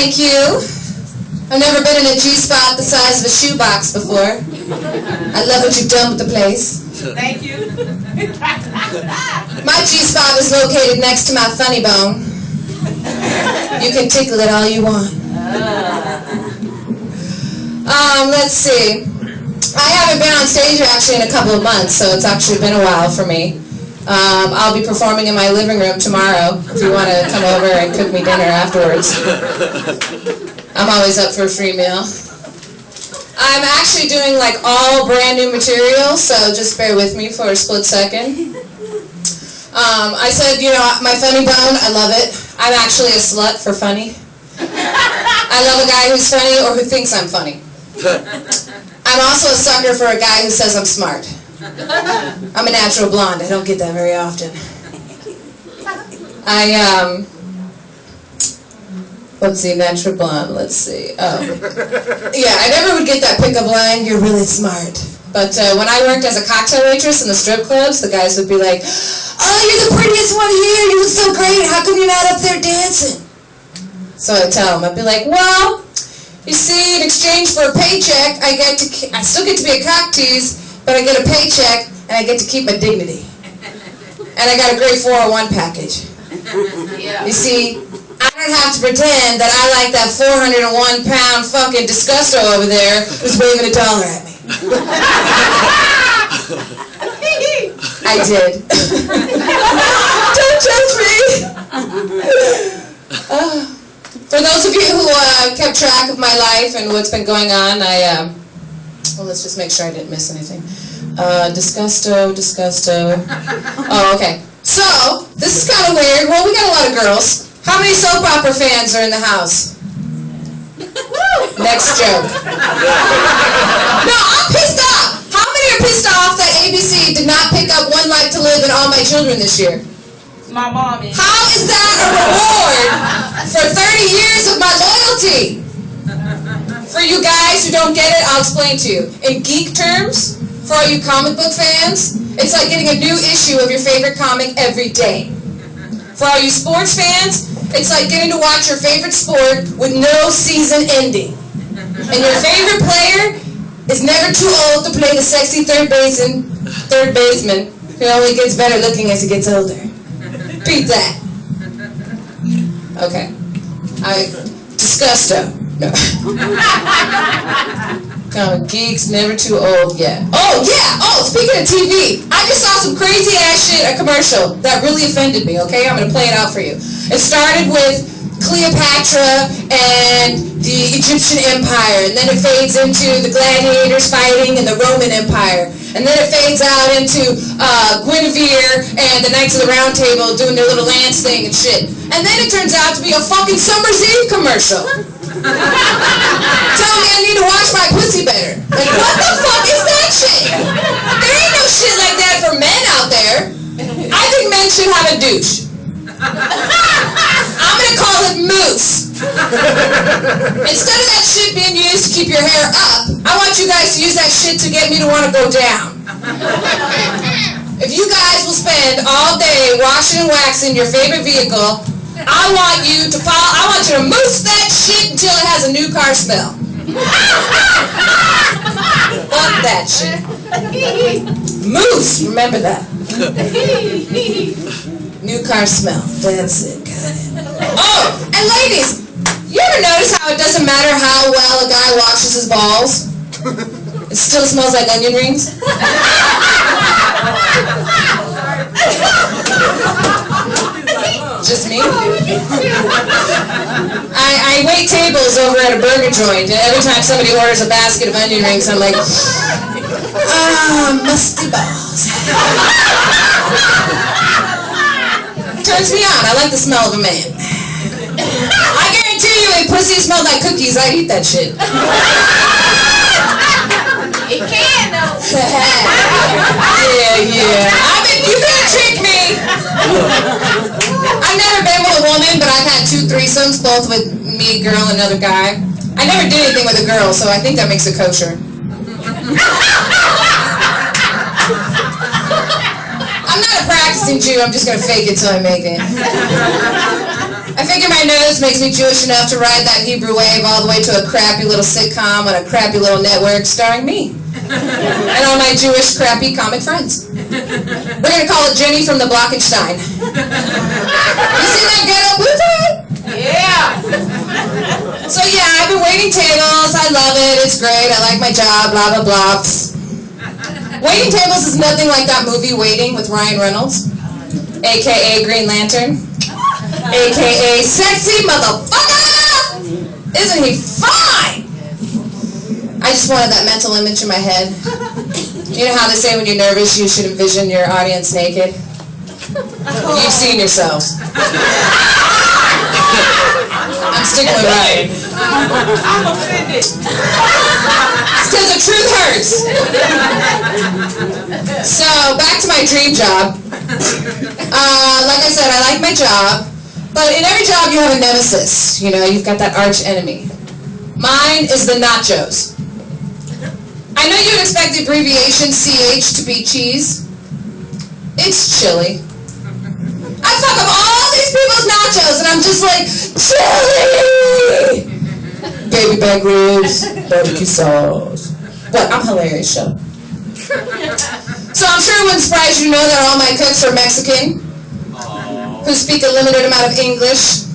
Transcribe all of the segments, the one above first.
Thank you. I've never been in a G-spot the size of a shoebox before. I love what you've done with the place. Thank you. My G-spot is located next to my funny bone. You can tickle it all you want. Let's see. I haven't been on stage actually in a couple of months, so it's actually been a while for me. I'll be performing in my living room tomorrow if you want to come over and cook me dinner afterwards. I'm always up for a free meal. I'm actually doing like all brand new material, so just bear with me for a split second. I said, you know, my funny bone, I love it. I'm actually a slut for funny. I love a guy who's funny or who thinks I'm funny. I'm also a sucker for a guy who says I'm smart. I'm a natural blonde. I don't get that very often. Let's see, natural blonde, let's see. Oh. Yeah, I never would get that pickup line, you're really smart. But when I worked as a cocktail waitress in the strip clubs, the guys would be like, oh, you're the prettiest one here, you look so great, how come you're not up there dancing? So I'd tell them, I'd be like, well, you see, in exchange for a paycheck, I still get to be a cock tease, but I get a paycheck, and I get to keep my dignity. And I got a great 401 package. Yeah. You see, I don't have to pretend that I like that 401-pound fucking disgusto over there who's waving $1 at me. I did. Don't judge me. For those of you who kept track of my life and what's been going on, well, let's just make sure I didn't miss anything. Disgusto. Oh, okay. So, this is kind of weird. Well, we got a lot of girls. How many soap opera fans are in the house? Next joke. No, I'm pissed off. How many are pissed off that ABC did not pick up One Life to Live and All My Children this year? My mom is. How is that a reward for 30 years of my loyalty? For you guys who don't get it, I'll explain to you. In geek terms, for all you comic book fans, it's like getting a new issue of your favorite comic every day. For all you sports fans, it's like getting to watch your favorite sport with no season ending. And your favorite player is never too old to play the sexy third baseman who only gets better looking as he gets older. Beat that. Okay. Disgusto. No. Comic geeks, never too old yet. Oh, yeah! Oh, speaking of TV, I just saw some crazy ass shit, a commercial, that really offended me, okay? I'm gonna play it out for you. It started with Cleopatra and the Egyptian Empire, and then it fades into the gladiators fighting in the Roman Empire, and then it fades out into Guinevere and the Knights of the Round Table doing their little lance thing and shit. And then it turns out to be a fucking Summer's Eve commercial. Tell me I need to wash my pussy better. Like, what the fuck is that shit? There ain't no shit like that for men out there. I think men should have a douche. I'm gonna call it Moose. Instead of that shit being used to keep your hair up, I want you guys to use that shit to get me to want to go down. If you guys will spend all day washing and waxing your favorite vehicle, I want you to moose that shit until it has a new car smell. Fuck that shit. Moose, remember that. New car smell. That's it. Oh, and ladies, you ever notice how it doesn't matter how well a guy washes his balls? It still smells like onion rings? Just me? I wait tables over at a burger joint, and every time somebody orders a basket of onion rings, I'm like, musty balls. Turns me on. I like the smell of a man. I guarantee you, if pussy smelled like cookies, I'd eat that shit. It can, though. Yeah. I mean, you can't trick me. I've never been with a woman, but I've had 2 threesomes, both with me, a girl, and another guy. I never did anything with a girl, so I think that makes it kosher. I'm not a practicing Jew, I'm just going to fake it till I make it. I figure my nose makes me Jewish enough to ride that Hebrew wave all the way to a crappy little sitcom on a crappy little network starring me. And all my Jewish crappy comic friends. We're going to call it Jenny from the Blockenstein. You see that ghetto booty? Yeah. So yeah, I've been waiting tables. I love it. It's great. I like my job. Blah, blah, blah. Waiting tables is nothing like that movie Waiting with Ryan Reynolds, a.k.a. Green Lantern, a.k.a. Sexy Motherfucker! Isn't he fine? I just wanted that mental image in my head. You know how they say when you're nervous you should envision your audience naked? You've seen yourselves. I'm sticking with Ryan. I'm offended. It's because the truth hurts. So, back to my dream job. Like I said, I like my job. But in every job you have a nemesis. You know, you've got that arch enemy. Mine is the nachos. I know you'd expect the abbreviation CH to be cheese. It's chili. I fuck up all these people's nachos and I'm just like, chili! Baby back ribs, barbecue sauce. What? I'm hilarious, show. So I'm sure it wouldn't surprise you to know that all my cooks are Mexican, who speak a limited amount of English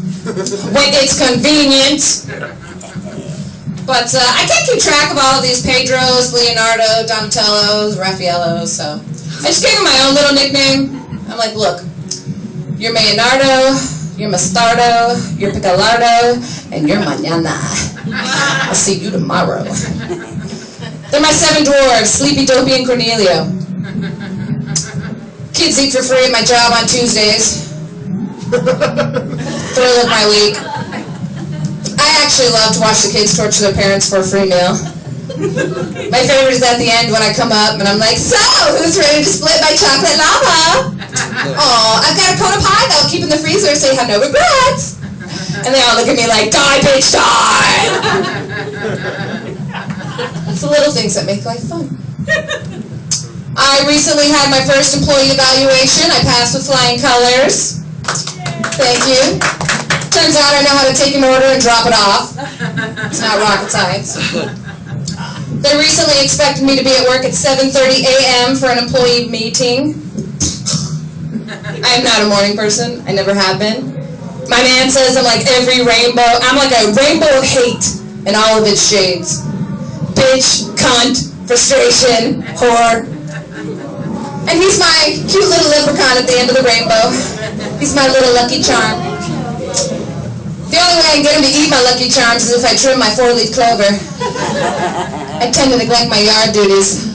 when it's convenient. But I can't keep track of all of these Pedros, Leonardo, Donatellos, Raffaellos, so I just gave them my own little nickname. I'm like, look, you're Maynardo, you're Mastardo, you're Picalardo, and you're Mañana. I'll see you tomorrow. They're my 7 dwarves, Sleepy, Dopey, and Cornelio. Kids eat for free at my job on Tuesdays. Thrill of my week. I actually love to watch the kids torture their parents for a free meal. My favorite is at the end when I come up and I'm like, so, who's ready to split my chocolate lava? Aw, I've got a cone of pie that I'll keep in the freezer so you have no regrets. And they all look at me like, die, bitch, die! It's the little things that make life fun. I recently had my first employee evaluation. I passed with flying colors. Thank you. Turns out I know how to take an order and drop it off. It's not rocket science. They recently expected me to be at work at 7:30 a.m. for an employee meeting. I am not a morning person. I never have been. My man says I'm like every rainbow. I'm like a rainbow of hate in all of its shades. Bitch, cunt, frustration, whore. And he's my cute little leprechaun at the end of the rainbow. He's my little lucky charm. The only way I can get him to eat my Lucky Charms is if I trim my 4-leaf clover. I tend to neglect my yard duties.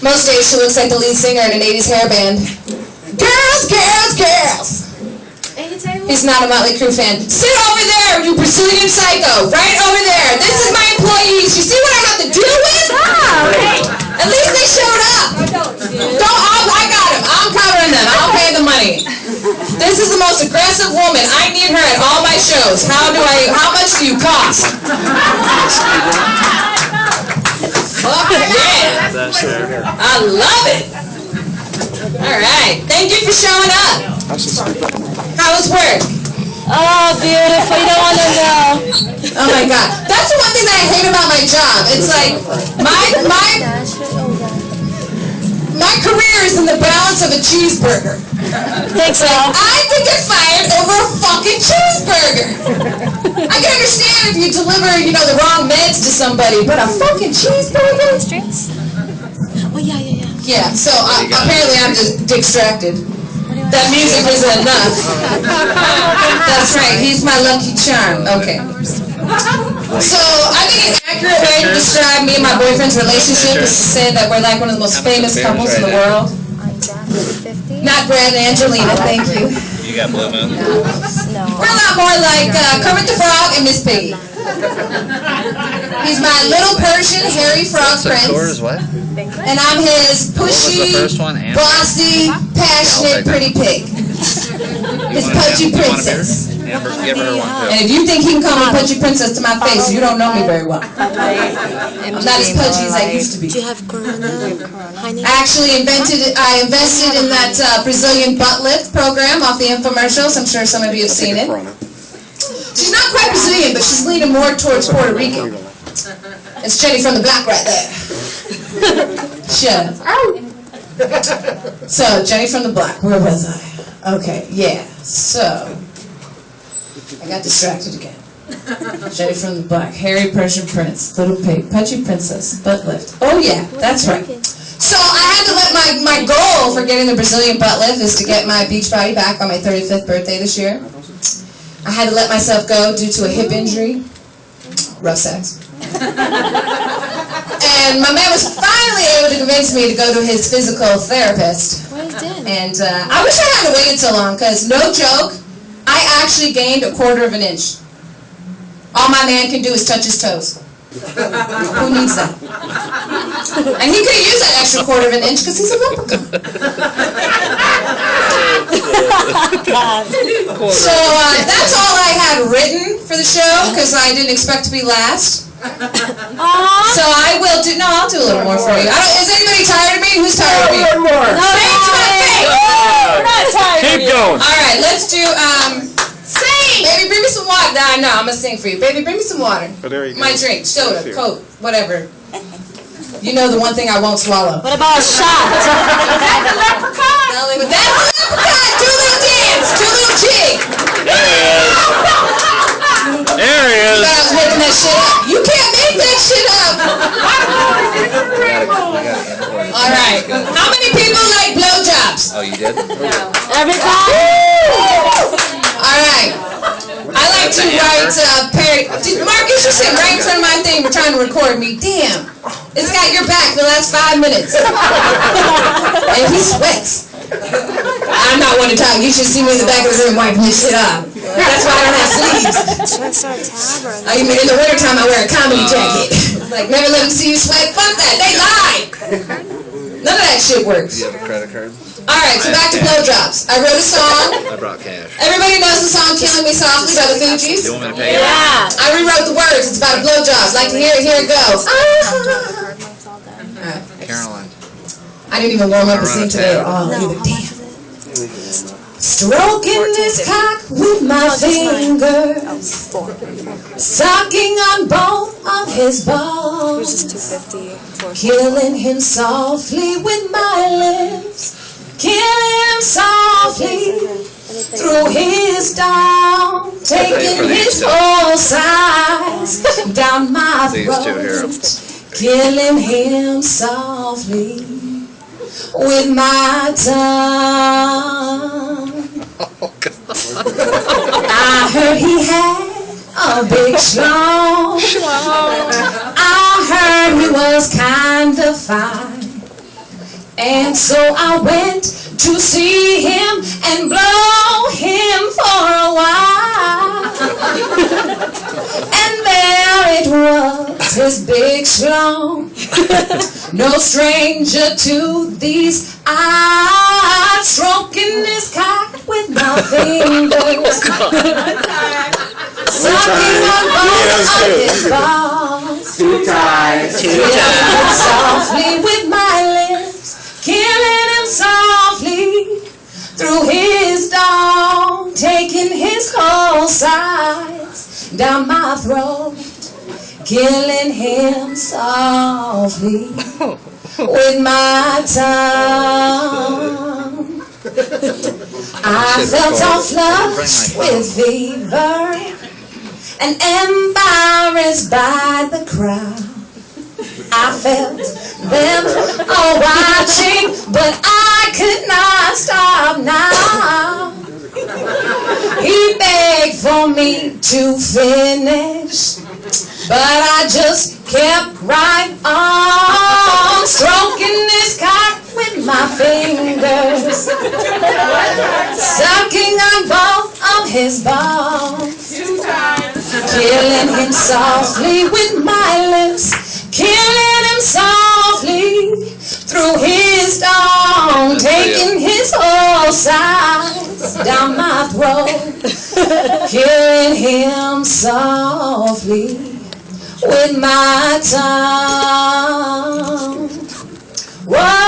Most days she looks like the lead singer in an 80s hair band. Girls, girls, girls! He's not a Motley Crue fan. Sit over there, you Brazilian psycho! Right over there! This is my employees! You see what I have to deal with? At least they showed up! I got him! I'm covering them! I'll pay the money! This is the most aggressive woman. I need her at all my shows. How much do you cost? Fuck yeah. I love it. Alright. Thank you for showing up. How was work? Oh, beautiful. You don't want to know. Oh my god. That's the one thing that I hate about my job. It's like my career is in the balance of a cheeseburger. Think so? I could get fired over a fucking cheeseburger. I can understand if you deliver, the wrong meds to somebody, but a fucking cheeseburger? Oh, yeah. Yeah, so apparently I'm just distracted. That music isn't enough. That's right, he's my lucky charm. Okay. So I think an accurate way to describe me and my boyfriend's relationship is to say that we're like one of the most famous couples in the world. Not Brad and Angelina, thank you. You got Blue Moon? No. We're a lot more like Kermit the Frog and Miss Piggy. He's my little Persian hairy frog prince, What? and I'm his pushy, bossy, passionate, pretty pig. His pudgy princess. Amber, give her one too. And if you think he can call me Pudgy Princess to my face, you don't know me very well. I'm not as pudgy as I used to be. Do you have Corona? Honey? I actually invested in that Brazilian butt lift program off the infomercials. I'm sure some of you have seen it. She's not quite Brazilian, but she's leaning more towards Puerto Rican. It's Jenny from the Block right there. Shut up. So, Jenny from the Block, where was I? Okay, yeah, so, I got distracted again. Jenny from the Block, Harry Persian Prince, Little Pig, Pudgy Princess, butt lift. Oh yeah, that's right. So I had to let my goal for getting the Brazilian butt lift is to get my beach body back on my 35th birthday this year. I had to let myself go due to a hip injury. Rough sex. And my man was finally able to convince me to go to his physical therapist. And I wish I hadn't waited so long, because no joke, I actually gained 1/4 inch. All my man can do is touch his toes. Who needs that? And he could have used that extra 1/4 inch because he's a leprechaun. So that's all I had written for the show, because I didn't expect to be last. So I will do. No, I'll do a little more for you. Is anybody tired of me? Who's tired of me? One more. No, say it to my face. We're not tired. Keep going. All right, let's do. Sing. Baby, bring me some water. Nah, no, I'm gonna sing for you. Baby, bring me some water. Oh, there you go. My drink, soda, Coke, whatever. You know the one thing I won't swallow. What about a shot? That's a leprechaun. That's a leprechaun. Do a little dance. Do a little jig. There he is. I was making that shit up. You can't make that shit up. All right. How many people like blowjobs? Oh, you did? Everybody? All right. I like to write parody. Marcus, you sit right in front of my thing. We're trying to record me. Damn. It's got your back for the last 5 minutes. And he sweats. I'm not one to talk. You should see me in the back of the room wiping this shit up. That's why I don't have sleeves. In the wintertime, I wear a comedy jacket. Like, never let them see you sweat. Fuck that. They lie. None of that shit works. Do you have a credit card? All right, so back to blowjobs. I wrote a song. I brought cash. Everybody knows the song "Killing Me Softly" by the Fugees. You want me to pay you? Yeah. I rewrote the words. It's about blowjobs. Like to hear it? Here it goes. Caroline. I didn't even warm up and sing today at all either. Damn. Stroking this cock with my fingers, sucking on both of his balls, killing him softly with my lips, killing him softly through his down, taking his whole size down my throat, killing him softly with my tongue. I heard he had a big schlong. I heard he was kind of fine. And so I went to see him and blow him for a while. And there it was, his big schlong. No stranger to these eyes, stroking his cock with my fingers, sucking on both of his balls, Two times. killing him softly with my lips, killing him softly through his dong, taking his whole sides down my throat, killing him softly with my tongue. I felt all flushed with fever and embarrassed by the crowd. I felt them all watching, but I could not stop now. He begged for me to finish, but I just kept right on, stroking his cock with my fingers, sucking on both of his balls, killing him softly with my lips, killing him softly through his dong, taking his whole sides down my throat, killing him softly with my tongue. Whoa.